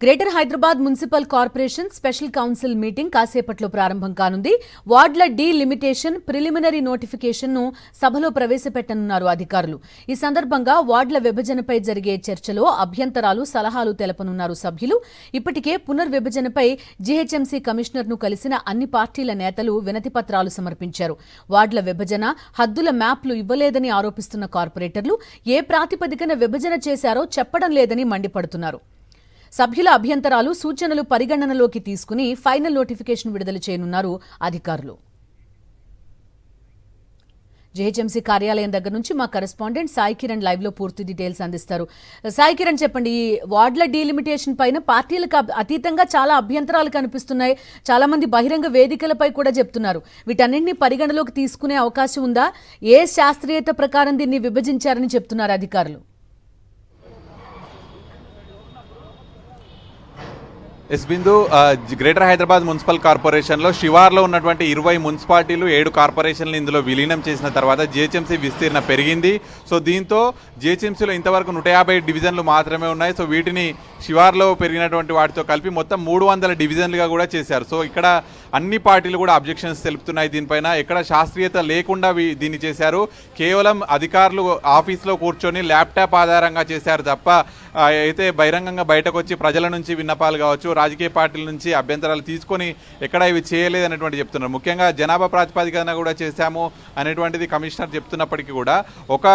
Greater Hyderabad municipal corporation special council meeting కాసేపట్లో ప్రారంభం కానుంది. వార్డుల డీలిమిటేషన్ ప్రిలిమినరీ నోటిఫికేషన్ ను సభలో ప్రవేశపెట్టనున్నారు అధికారులు. ఈ సందర్భంగా వార్డుల విభజనపై జరిగే చర్చలో అభ్యంతరాలు, సలహాలు తెలపనున్నారు సభ్యులు. ఇప్పటికే పునర్విభజనపై జీహెచ్ఎంసీ కమిషనర్ ను కలిసిన అన్ని పార్టీల నేతలు వినతిపత్రాలు సమర్పించారు. వార్డుల విభజన, హద్దుల మ్యాప్లు ఇవ్వలేదని ఆరోపిస్తున్న కార్పొరేటర్లు ఏ ప్రాతిపదికన విభజన చేశారో చెప్పడం లేదని మండిపడుతున్నారు. సభ్యుల అభ్యంతరాలు, సూచనలు పరిగణనలోకి తీసుకుని ఫైనల్ నోటిఫికేషన్ విడుదల చేయనున్నారు అధికారులు. జీహెచ్ఎంసీ కార్యాలయం దగ్గర నుంచి మా కరెస్పాండెంట్ సాయి కిరణ్ లైవ్ లో పూర్తి డీటెయిల్స్ అందిస్తారు. సాయి కిరణ్, చెప్పండి, ఈ వార్డుల డీలిమిటేషన్ పైన పార్టీలకు అతీతంగా చాలా అభ్యంతరాలు కనిపిస్తున్నాయి. చాలా మంది బహిరంగ వేదికలపై కూడా చెప్తున్నారు. వీటన్నింటినీ పరిగణలోకి తీసుకునే అవకాశం ఉందా? ఏ శాస్త్రీయత ప్రకారం దీన్ని విభజించారని చెప్తున్నారు అధికారులు? బిందు, గ్రేటర్ హైదరాబాద్ మున్సిపల్ కార్పొరేషన్లో శివార్లో ఉన్నటువంటి 20 మున్సిపాలిటీలు 7 కార్పొరేషన్లు ఇందులో విలీనం చేసిన తర్వాత జిహెచ్ఎంసీ విస్తీర్ణ పెరిగింది. సో దీంతో జిహెచ్ఎంసీలో ఇంతవరకు 150 డివిజన్లు మాత్రమే ఉన్నాయి. సో వీటిని శివార్లో పెరిగినటువంటి వాటితో కలిపి మొత్తం 300 డివిజన్లుగా కూడా చేశారు. సో ఇక్కడ అన్ని పార్టీలు కూడా అబ్జెక్షన్స్ తెలుపుతున్నాయి. దీనిపైన ఎక్కడ శాస్త్రీయత లేకుండా దీన్ని చేశారు. కేవలం అధికారులు ఆఫీస్లో కూర్చొని ల్యాప్టాప్ ఆధారంగా చేశారు తప్ప అయితే బహిరంగంగా బయటకు వచ్చి ప్రజల నుంచి విన్నపాలు కావచ్చు, రాజకీయ పార్టీల నుంచి అభ్యంతరాలు తీసుకొని ఎక్కడ ఇవి చేయలేదు అనేటువంటి చెప్తున్నారు. ముఖ్యంగా జనాభా ప్రాతిపదికన కూడా చేశాము అనేటువంటిది కమిషనర్ చెప్తున్నప్పటికీ కూడా ఒక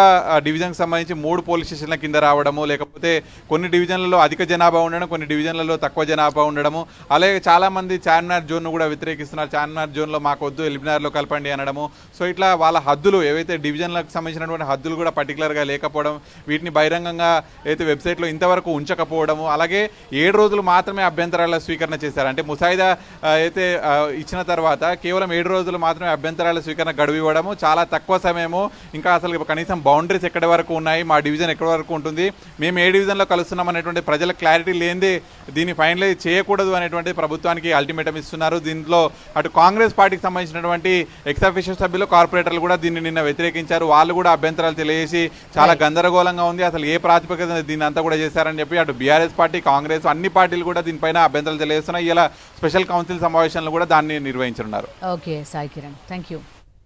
డివిజన్కి సంబంధించి 3 పోలీస్ స్టేషన్ల కింద రావడము, లేకపోతే కొన్ని డివిజన్లలో అధిక జనాభా ఉండడం, కొన్ని డివిజన్లలో తక్కువ జనాభా ఉండడము, అలాగే చాలామంది చార్మినార్ జోన్ను కూడా వ్యతిరేకిస్తున్నారు. చార్మినార్ జోన్లో మాకు వద్దు, ఎల్బినార్లో కలపండి అనడము. సో ఇట్లా వాళ్ళ హద్దులు ఏవైతే డివిజన్లకు సంబంధించినటువంటి హద్దులు కూడా పర్టికులర్గా లేకపోవడం, వీటిని బహిరంగంగా అయితే వెబ్సైట్లో ఇంతవరకు ఉంచకపోవడము, అలాగే 7 రోజులు మాత్రమే అభ్యంతరాల స్వీకరణ చేశారు. అంటే ముసాయిదా అయితే ఇచ్చిన తర్వాత కేవలం 7 రోజులు మాత్రమే అభ్యంతరాల స్వీకరణ గడువు ఇవ్వడము, చాలా తక్కువ సమయము. ఇంకా అసలు కనీసం బౌండరీస్ ఎక్కడి వరకు ఉన్నాయి, మా డివిజన్ ఎక్కడి వరకు ఉంటుంది, మేము ఏ డివిజన్లో కలుస్తున్నాం అనేటువంటి ప్రజలకు క్లారిటీ లేనిదే దీన్ని ఫైనలైజ్ చేయకూడదు అనేటువంటి ప్రభుత్వానికి అల్టిమేటం ఇస్తున్నారు. దీంట్లో అటు కాంగ్రెస్ పార్టీకి సంబంధించినటువంటి ఎక్స్ అఫీషియల్ సభ్యులు, కార్పొరేటర్లు కూడా దీన్ని నిన్న వ్యతిరేకించారు. వాళ్ళు కూడా అభ్యంతరాలు తెలియజేసి చాలా గందరగోళంగా ఉంది, అసలు ఏ ప్రాతిపదికన దీన్ని అంతా కూడా చేశారని చెప్పి అటు బీఆర్ఎస్ పార్టీ, కాంగ్రెస్ అన్ని పార్టీలు కూడా దీనిపైన అభ్యంతరాలు తెలియజేస్తున్నాయి. ఇలా స్పెషల్ కౌన్సిల్ సమావేశాలను కూడా దాన్ని నిర్వహించనున్నారు. Okay Sai Kiran, thank you.